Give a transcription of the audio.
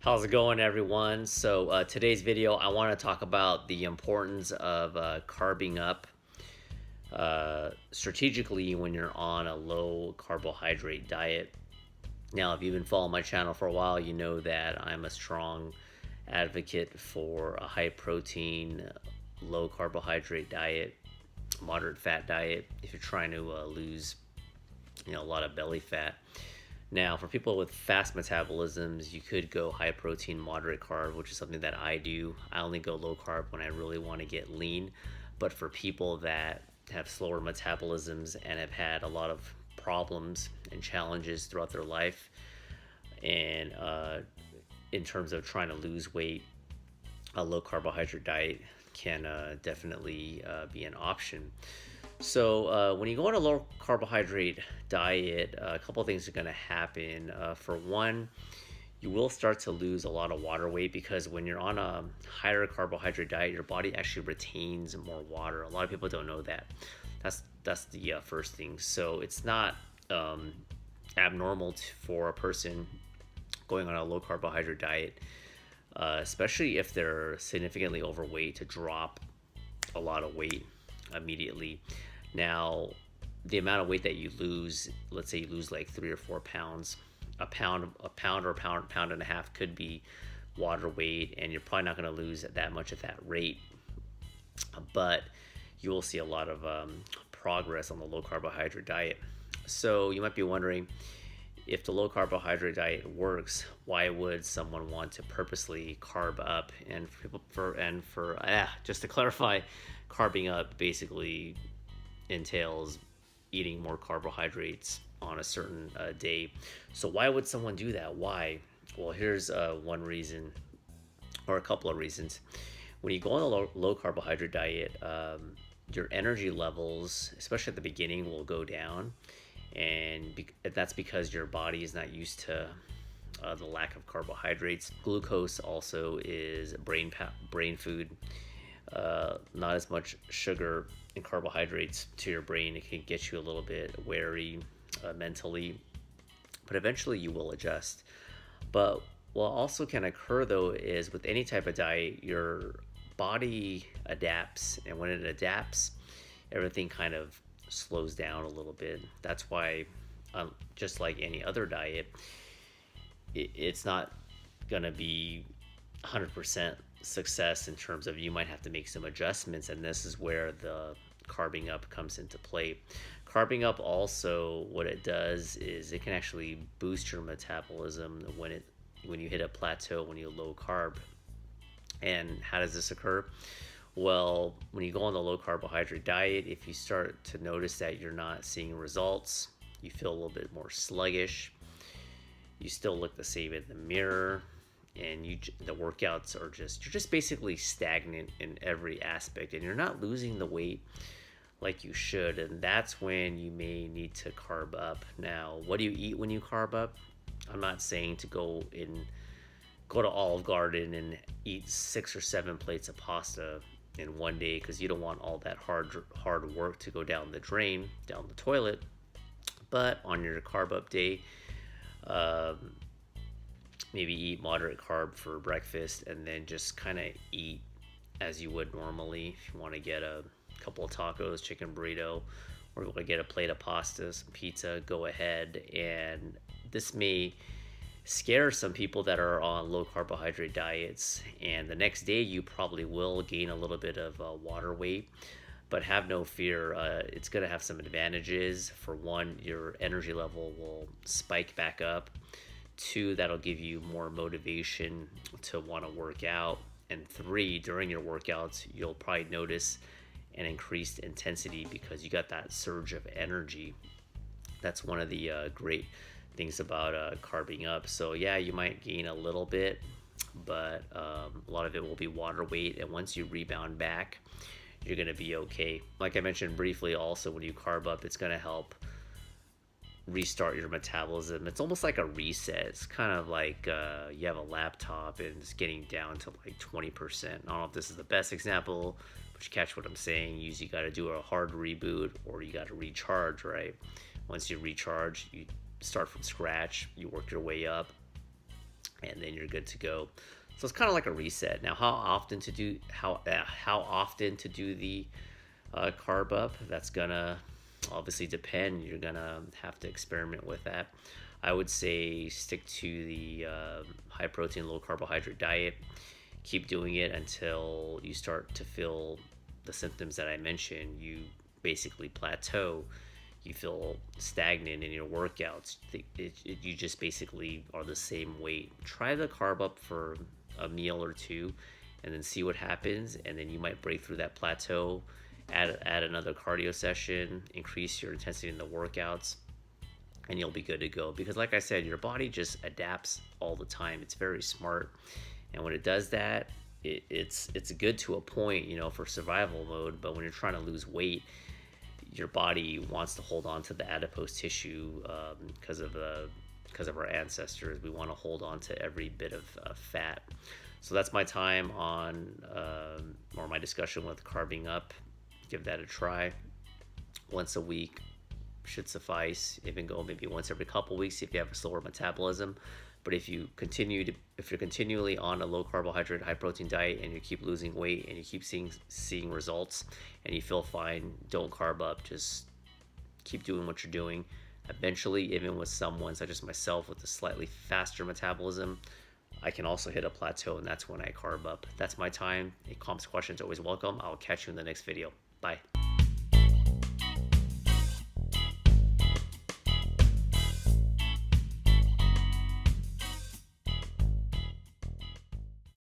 How's it going, everyone? Today's video, I want to talk about the importance of carbing up strategically when you're on a low carbohydrate diet. Now, if you've been following my channel for a while, you know that I'm a strong advocate for a high protein, low carbohydrate diet, moderate fat diet if you're trying to lose, a lot of belly fat. Now, for people with fast metabolisms, you could go high protein, moderate carb, which is something that I do. I only go low carb when I really want to get lean. But for people that have slower metabolisms and have had a lot of problems and challenges throughout their life, and in terms of trying to lose weight, a low carbohydrate diet can definitely be an option. When you go on a low carbohydrate diet, a couple of things are going to happen. For one, you will start to lose a lot of water weight because when you're on a higher carbohydrate diet, your body actually retains more water. A lot of people don't know that. That's the first thing. So it's not abnormal for a person going on a low carbohydrate diet, especially if they're significantly overweight, to drop a lot of weight immediately. Now, the amount of weight that you lose, let's say you lose like 3 or 4 pounds, a pound and a half could be water weight, and you're probably not going to lose that much at that rate. But you will see a lot of progress on the low carbohydrate diet. So you might be wondering, if the low carbohydrate diet works, why would someone want to purposely carb up? And just to clarify, carbing up basically entails eating more carbohydrates on a certain day. So why would someone do that? Why? Well, here's one reason, or a couple of reasons. When you go on a low carbohydrate diet, your energy levels, especially at the beginning, will go down, and that's because your body is not used to the lack of carbohydrates. Glucose also is brain food. Not as much sugar and carbohydrates to your brain. It can get you a little bit wary mentally, but eventually you will adjust. But what also can occur, though, is with any type of diet, your body adapts, and when it adapts, everything kind of slows down a little bit. That's why, just like any other diet, it's not going to be 100% success in terms of, you might have to make some adjustments, and this is where the carbing up comes into play. Carbing up also, what it does is it can actually boost your metabolism when you hit a plateau, when you low carb. And how does this occur? Well, when you go on the low carbohydrate diet, if you start to notice that you're not seeing results, you feel a little bit more sluggish, you still look the same in the mirror, and the workouts are you're just basically stagnant in every aspect, and you're not losing the weight like you should, and that's when you may need to carb up. Now, what do you eat when you carb up? I'm not saying to go to Olive Garden and eat 6 or 7 plates of pasta in one day, because you don't want all that hard work to go down the drain, down the toilet. But on your carb up day, maybe eat moderate carb for breakfast, and then just kind of eat as you would normally. If you want to get a couple of tacos, chicken burrito, or you want to get a plate of pasta, some pizza, go ahead. And this may scare some people that are on low carbohydrate diets, and the next day you probably will gain a little bit of water weight. But have no fear, it's going to have some advantages. For one, your energy level will spike back up. 2, that'll give you more motivation to want to work out. And 3, during your workouts, you'll probably notice an increased intensity because you got that surge of energy. That's one of the great things about carbing up. So yeah, you might gain a little bit, but a lot of it will be water weight, and once you rebound back, you're going to be okay. Like I mentioned briefly, also, when you carb up, it's going to help restart your metabolism. It's almost like a reset. It's kind of like you have a laptop and it's getting down to like 20%. I don't know if this is the best example, but you catch what I'm saying. You usually got to do a hard reboot, or you got to recharge, right? Once you recharge, you start from scratch, you work your way up, and then you're good to go. So it's kind of like a reset. Now, how often to do the carb up? That's gonna obviously depend. You're gonna have to experiment with that. I would say stick to the high protein, low carbohydrate diet. Keep doing it until you start to feel the symptoms that I mentioned. You basically plateau. You feel stagnant in your workouts. You just basically are the same weight. Try the carb up for a meal or two, and then see what happens. And then you might break through that plateau. Add another cardio session. Increase your intensity in the workouts, and you'll be good to go. Because like I said, your body just adapts all the time. It's very smart, and when it does that, it's good to a point, for survival mode. But when you're trying to lose weight, your body wants to hold on to the adipose tissue, because of our ancestors. We want to hold on to every bit of fat. So that's my time on, or my discussion with carbing up. Give that a try. Once a week should suffice. Even go maybe once every couple weeks if you have a slower metabolism. But if you're continually on a low carbohydrate, high protein diet, and you keep losing weight and you keep seeing results and you feel fine, don't carb up. Just keep doing what you're doing. Eventually, even with someone such as myself with a slightly faster metabolism, I can also hit a plateau, and that's when I carb up. That's my time. Any comments, questions, always welcome. I'll catch you in the next video. Bye.